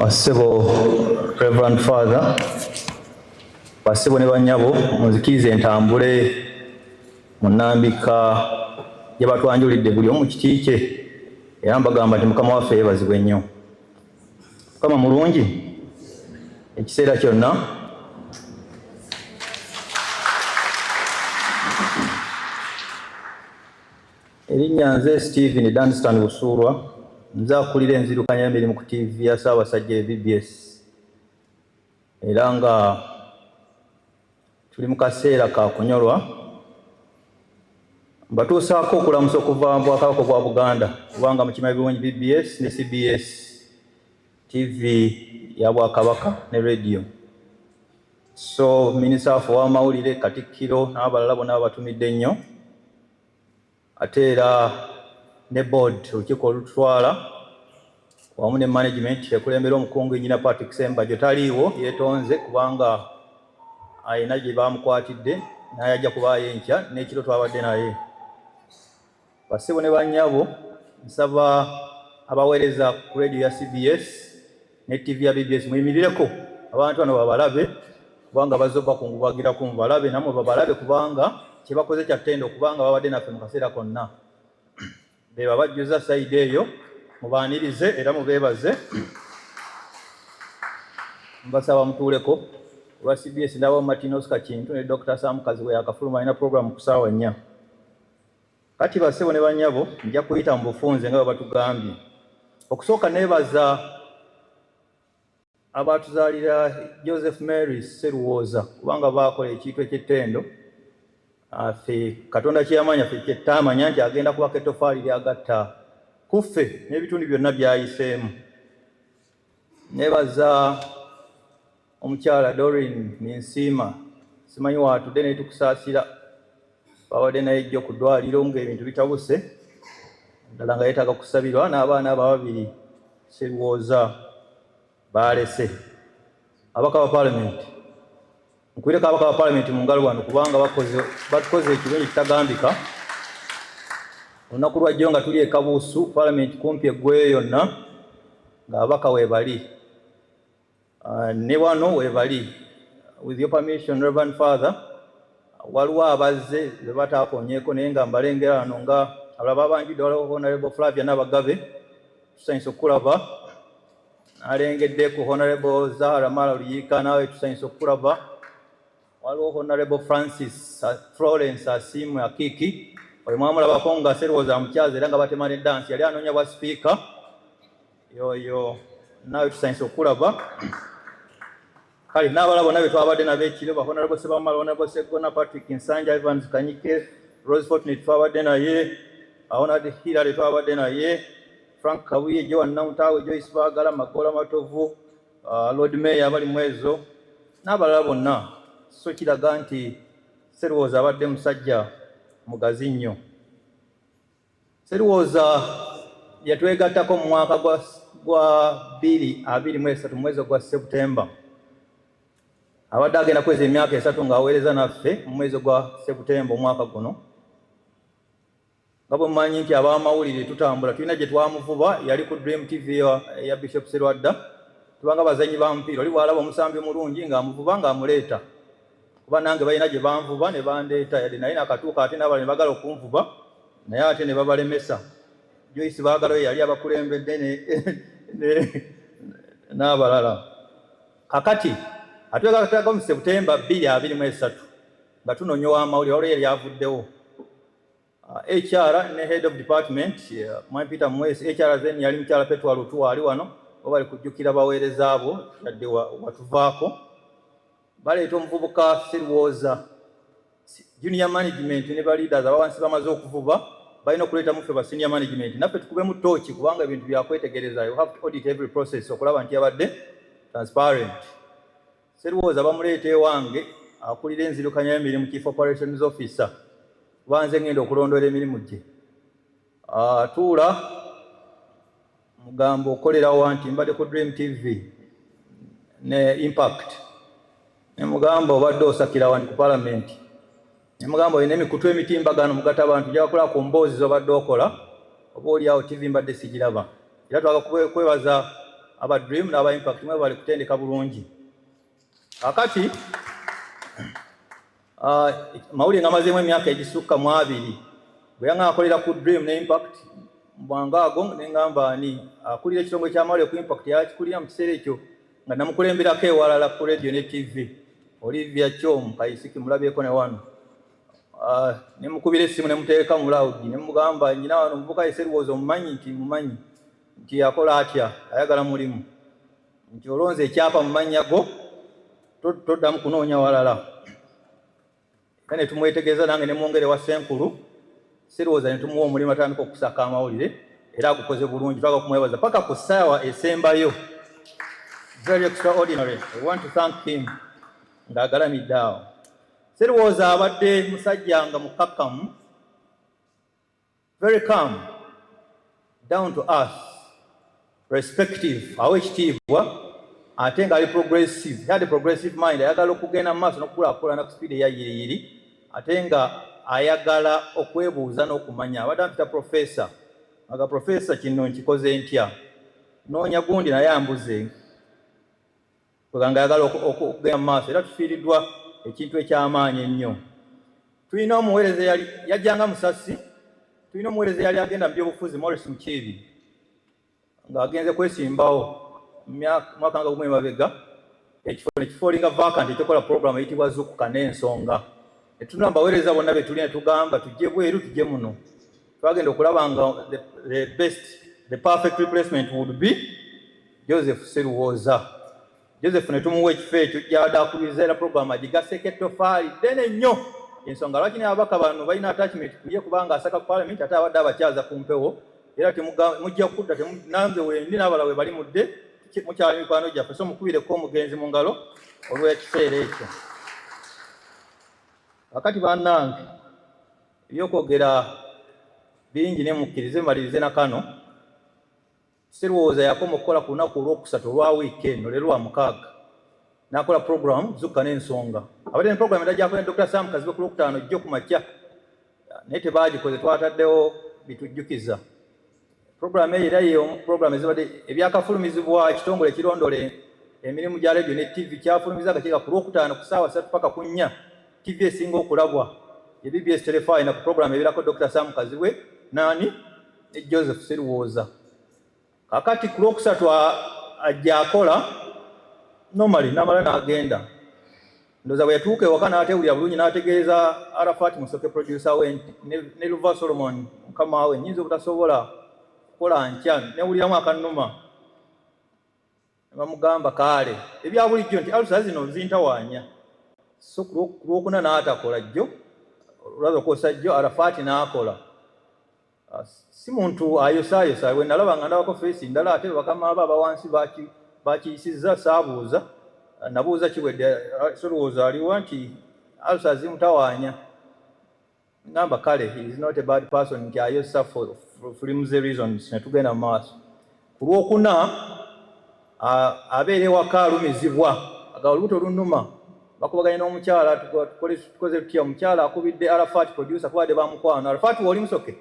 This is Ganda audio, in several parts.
Civil Reverend Father, Basibo ne banyabo muzikirize entambule munambika gye batwanjulidde buli omu kiti kye era mbagamba nti Mukama waffe yeebazibwe nnyo. Mukama mulungi ekiseera kyonna. Erinnya nze Stephen Danstan Busuulwa, nze akulira enzirukanya y'emirimu ku TV ya Ssaabasajja BBS, era nga tuli mu kaseera ka kunyolwa. Mbatuusaako okulamusa okuva mu Bwakabaka bwa Buganda kubanga mukimanyi bulungi BBS ne CBS TV ya Bwakabaka ne radio. So minisita w'amawulire, Katikkiro n'abalala bonna batumidde nnyo, ate era ne board olukiiko olutwala wamu ne management ekulembera omukungu Engineer Patrick Sembajjo taliiwo, yeetonze kubanga ayina gye bamukwatidde naye ajja kubaayo enkya n'ekiro twabadde naye. Basibo ne bannyabo, nsaba abaweereza ku radio ya CBS ne TV ya BBS muyimirireko abantu bano babalabe kubanga bazze bakungubagirako mubalabe, namwe babalabe kubanga kye bakoze kya ttendo kubanga babadde naffe mu kaseera konna. Be babajjuza sayidi eyo, mubaanirize era mubeebaze. Mbasaba mutuuleko olwa CBS ndaba Martinus Kakintu ne Dr. Sam Kaziwe yakafuluma alina programu ku ssaawa 4. Kati basibo ne bannyabo nja kuyita mu bufunze nga bwe batugambye. Okusooka neebaza abatuzaalira Joseph Mary Seruwooza kubanga baakola ekintu eky'ettendo. Ffe Katonda kyeyamanya ffe kyettamanya nti agenda kubaka ettofaali lyagatta ku ffe n'ebitundu byonna byayiseemu. Neebaza omukyala Doreen Ninsiima, simanyi waatudde naye tukusaasira, babadde naye ejjo ku ddwaliro ng'ebintu bitabuse ddala nga yeetaaga kusabirwa, n'abaana ababiri Seruwooza baalese. Ababaka ba Paalamenti, nkuireko ababaka ba Paalamenti mu ngalo wano kubanga batukoze ekirungi kitagambika. Olunaku lwajjo nga tuli e Kabuusu, Paalamenti kumpi eggweyo yonna ng'ababaka weebali, ne wano weebali. With your permission, Reverend Father, waliwo abazze be bataakonyeeko naye nga mbalengera wano nga abalaba abanjudde, waliwo Honorable Flavia Nabagabe tusanyusa okulaba, alengedde ku Honorable Zahara Mala Luyiika naawe tusanyusa okulaba, waliwo Honorable Florence Asimu Akiki, oyo mwamulabako nga Seruwooza mukyazi era nga batema ne dansi, yali anoonya bwa sipiika yoyo, naawe tusanyusa okulaba. Kale n'abalala bonna be twabadde nabo ekiro, ba Honorable Sebamala, Honorable Segona, Patrick Nsanja, Evans Kanyike, Rose Fortune twabadde naye, Honorable Hillary twabadde naye, Frank Kabuye, Joan Namutawe, Joyce Baagala, Makola Matovu, Lord Mayor abali mu ezo n'abalala bonna. So kiraga nti Seruwooza abadde musajja mugazi nnyo. Seruwooza yatwegattako mu mwaka gwa 2023 mu mwezi gwa Septemba. Abadde agenda kweza emyaka 3 ng'aweereza naffe mu mwezi gwa Septemba omwaka guno. Nga bwe mumanyi nti ab'amawulire tutambula, tulina gye twamuvuba, yali ku Dream TV ya Bishop Serwadda. Tubanga bazanyi ba mupiira, oli bw'alaba omusambi mulungi ng'amuvuba ng'amuleeta. Kuba nange balina gye banvuba ne bandeeta, yadde naye nakatuuka ate n'abalala ne bagala okunvuba naye ate ne babalemesa. Joyce Baagala yali abakulembedde n'abalala. Kakati atwegattako mu Septemba 2023 nga tunoonya ow'amawulire, olwo yali avuddewo. HR ne Head of Department Mwami Peter Mwesi, HR then yali mukyala Petwa Lutuwa ali wano, bo bali kujjukira baweereza abo yadde watuvaako. Baleeta omuvubuka Seruwooza, junior management ne ba leaders abawansi bamaze okuvuba balina okuleeta muffe ba senior management, naffe tukubemu ttooki kubanga ebintu byakwetegereza. You have to audit every process okulaba nti yabadde transparent. Seruwooza bamuleeta ewange akulira enzirukanya y'emirimu, Chief Operations Officer, banze ngenda okulondoola emirimu gye. Tuula mugamba okolerawo nti mbadde ku Dream TV ne Impact, ne mugamba obadde osakira wanti ku Parliament, ne mugamba olina emikutu emitimbagano mugatta abantu gyakola ku mboozi z'obadde okola, oba oli awo TV mbadde sigiraba. Era twagala kwebaza aba Dream n'aba Impact mwe bali kutendeka bulungi. Akati mawuli nga mazemu emyaka egisukka mu 2 bwe yanga akolera ku Dream ne Impact Bwangago n'engamba ani akulira ekitongole kya mawuli ku Impact yakikulira mu kiseera ekyo nga namukulemberako ewalala ku radio ne TV Olivia Chom Kayisiki mulabyeko ne wano ne mukubira essimu ne muteeka mu loud ne mugamba nyina wano muvuka Sserwoza omumanyi nti yakola atya ayagala mulimu nti olonze ekyapa mu mannya go toddamu kunoonya walala kane tumwetegeeza nange ne mwongere wa Senkulu Sserwoza ne tumuwa omulimu atandika okusaka amawulire era agukoze bulungi twagala kumwebaza paka ku ssaawa esembayo. Very extraordinary. I want to thank him. Ngagalamidde awo. Sserwoza abadde musajja nga mukakkamu, very calm, down to earth, respective, awekitiibwa, ate nga ali progressive. He had a progressive mind. Ayagala okugenda mu maaso n'okukulaakulana ku speed eya yiriyiri, ate nga ayagala okwebuuza n'okumanya. Abadde ampita professor. Aga professor kino nkikoze ntya. Noonya gundi naye ambuze. Kuganga ayagala okugenda mu maaso. Era tufiiriddwa ekintu eky'amaanyi ennyo. Tulina omuweereza yajjanga Musasi. Tulina omuweereza yali agenda mu byobufuzi Morris Mukiibi ng'agenze kwesimbawo mwaka nga gumwe mabega ekifo linga vacant ekyokola program eyitibwa Zukuka n'ensonga. Netuna abaweereza bonna be tulina tugamba tujje bweru tujje muno. Twagenda okulaba nga the perfect replacement would be Joseph Sserwoza. Joseph ne tumuwa ekifo ekyo gy'adde akubiriza era program agigaseko ettofaali ddene nnyo. Ensonga lwaki ababaka bano balina attachment kuye kubanga asaka parliament ate abadde abakyaza ku mpewo era mujja kudda nambe wendi n'abala we bali mudde mukyala mikwano gyaffe so mukubireko omugenzi mu ngalo olw'ekiseera ekyo. Wakati bannange ebyokwogera bingi ne mukkirize malirize na kano. Sserwoza yakoma okukola ku lunaku olwokusatu olwa wiiki eno leero lwa 6 n'akola program Zukuka n'ensonga. Abadde ne program edajjakola Dr. Sam Kazibe ku Lwokutaano jjo ku makya naye tebaagikoze twataddewo bitujjukiza. Program eyo era yeyo program ezibadde ebyakafulumizibwa ekitongole ekirondole emirimu gya radio ne TV kyafulumiza akakiika ku Lwokutaano ku ssaawa 3 paka ku 4 TV esinga okulabwa BBS Telefy na ku program ebirako Dr. Sam Kazibe nani ne Joseph Sserwoza. Kakati ku Lwokusatu ajja akola normally namala n'agenda. Ndoza bwe yatuuka ewaka n'atewulira bulungi n'ategeeza Arafat Musoke producer we ne Luva Solomon mukama we nnyinza obutasobola kukola nkya newuliramu akannuma. Bamugamba kaale ebya bulijjo nti alusa zino zintawaanya. So ku Lwokuna n'atakola jjo olwaza okwosa jjo Arafat n'akola. Si muntu ayosaayosa we nalaba nga ndabako feesi ndala ate bakama aba wansi bakiyisizza saabuuza nabuuza kiwedde Sserwoza aliwa nti alusa zimutawaanya. Ngamba kale he is not a bad person nti ayosa for flimsy reasons netugenda mu maaso. Ku Lwokuna abeera ewaka alumizibwa aga olubuto lunnuma bakubaganya n'omukyala tukoze tutya omukyala akubidde Arafat producer kubadde bamukwano. Arafat woli Musoke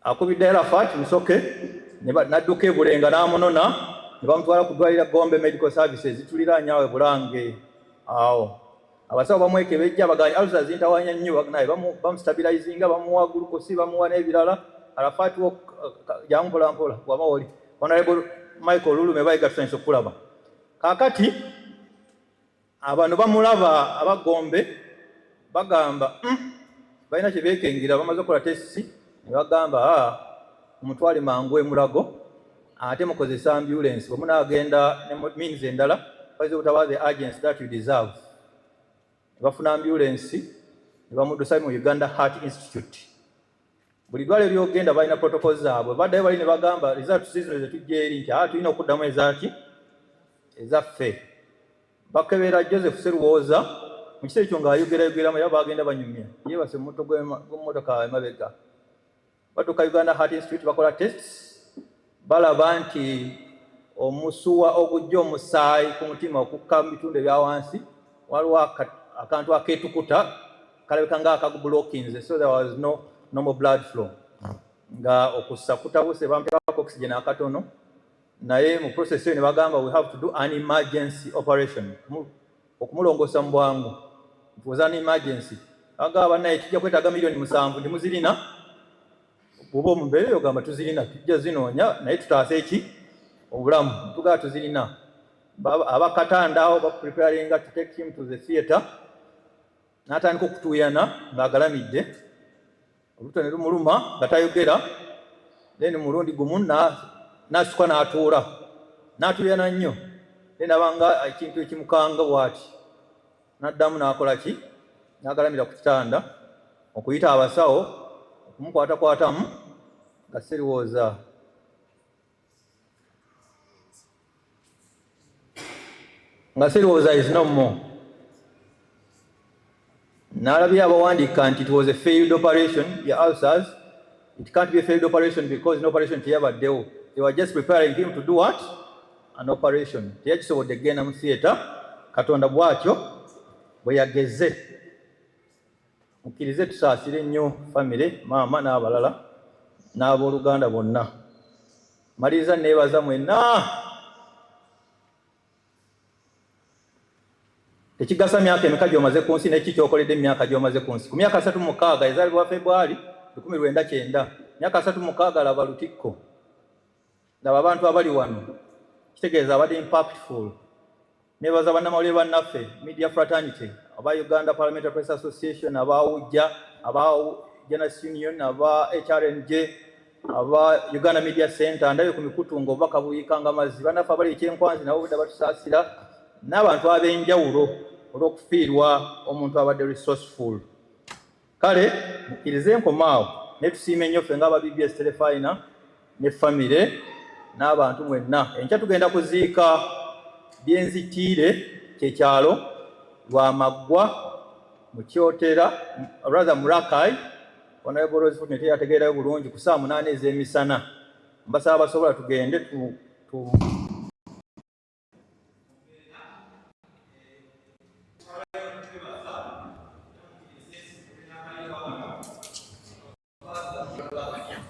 akubidde Arafat Musoke n'adduka e Bulenga n'amunona ne bamutwala ku ddwaliro Gombe Medical Services tuliraanyawe Bulange. Awo abasawo bamwekebejja baganya alusa zintawaanya nnyo naye bamustabilizinga bamuwa glukosi bamuwa n'ebirala. Arafat jampola mpola waba oli Honorable Michael Lulume bayiga tusanyiza okulaba. Kakati abantu bamulaba abagombe bagamba balina kye beekengira bamaze okukola testi ne bagamba umutwale mangu emulago ate mukozesa ambulance bwe munaagenda ne means endala bayize obutabaza the agents that you deserve. Bafuna ambulance ne bamuddusa mu Uganda Heart Institute. Buli ddwaliro ly'ogenda balina protocols zaabwe baddayo bali ne bagamba results zino zetujja eri nti tulina okuddamu ezaffe. Bakebera Joseph Sserwoza mu kiseera ekyo ng'ayogerayogeramu era bagenda banyumya yeebase mu mutto gw'emmotoka emabega. Badduka Uganda Heart Institute bakola tests balaba nti omusuwa ogujja omusaayi ku mutima okukka mu bitundu ebya wansi waliwo akantu akeetukuta kalabika ng'akagubulookinze so there was no normal blood flow nga okussa kutabuse bamuteeka oxygen akatono naye mu process ne bagamba we have to do an emergency operation okumulongosa mu bwangu. It was an emergency. Agamba naye tujja kwetaaga milioni 7 ndi muzirina bw'oba omumbeera eyo gamba tuzirina tujja zinoonya naye tutaase eki obulamu tugaa tuzirina. Abakatanda awo bapreparinga to take him to the theatre n'atandika okutuuyana ng'agalamidde olubuto ne lumuluma nga tayogera. Then mulundi gumu n'asukka n'atuuyana nnyo then abanga ekintu ekimukanga bw'ati n'addamu n'akola ki n'agalamira ku kitanda okuyita abasawo okumukwatakwatamu nga sirowooza is no more. N'alabye abawandiika nti it was a failed operation ya ulcers. It can't be a failed operation because no operation teyabaddewo. They were just preparing him to do what? An operation. Teyakisobodde kugenda mu theatre. Katonda bw'atyo bwe yageze. Mukkirize tusaasire nnyo family, maama n'abalala n'abooluganda bonna. Maliriza neebaza mwenna. Tekigasa myaka emeka gy'omaze ku nsi n'eki ky'okoledde emyaka gy'omaze ku nsi. Ku myaka 36 ezaalibwa February 1990, myaka 36 laba Lutikko. Laba abantu abali wano. Kitegeeza abadde impactful. Neebaza bannamawulire bannaffe, media fraternity, aba Uganda Parliamentary Press Association, aba UJA, aba Journalists Union, aba HRNJ, aba Uganda Media Center, ndayo ku mikutu ng'obubaka buyikanga amazzi. Bannaffe abali ekyenkwanzi nabo budde batusaasira n'abantu ab'enjawulo olw'okufiirwa omuntu abadde resourceful. Kale mukkirize nkomaawo ne tusiima ennyo ffe ng'aba BBS Telefina ne famire n'abantu mwenna. Enkya tugenda kuziika Byenzitiire kyekyalo Lwamaggwa mu Kyotera rather mu Rakai. Honorable Rose Fortune teyategeerayo bulungi ku saa 8 ez'emisana. Mbasaba basobola tugende tu Terima kasih.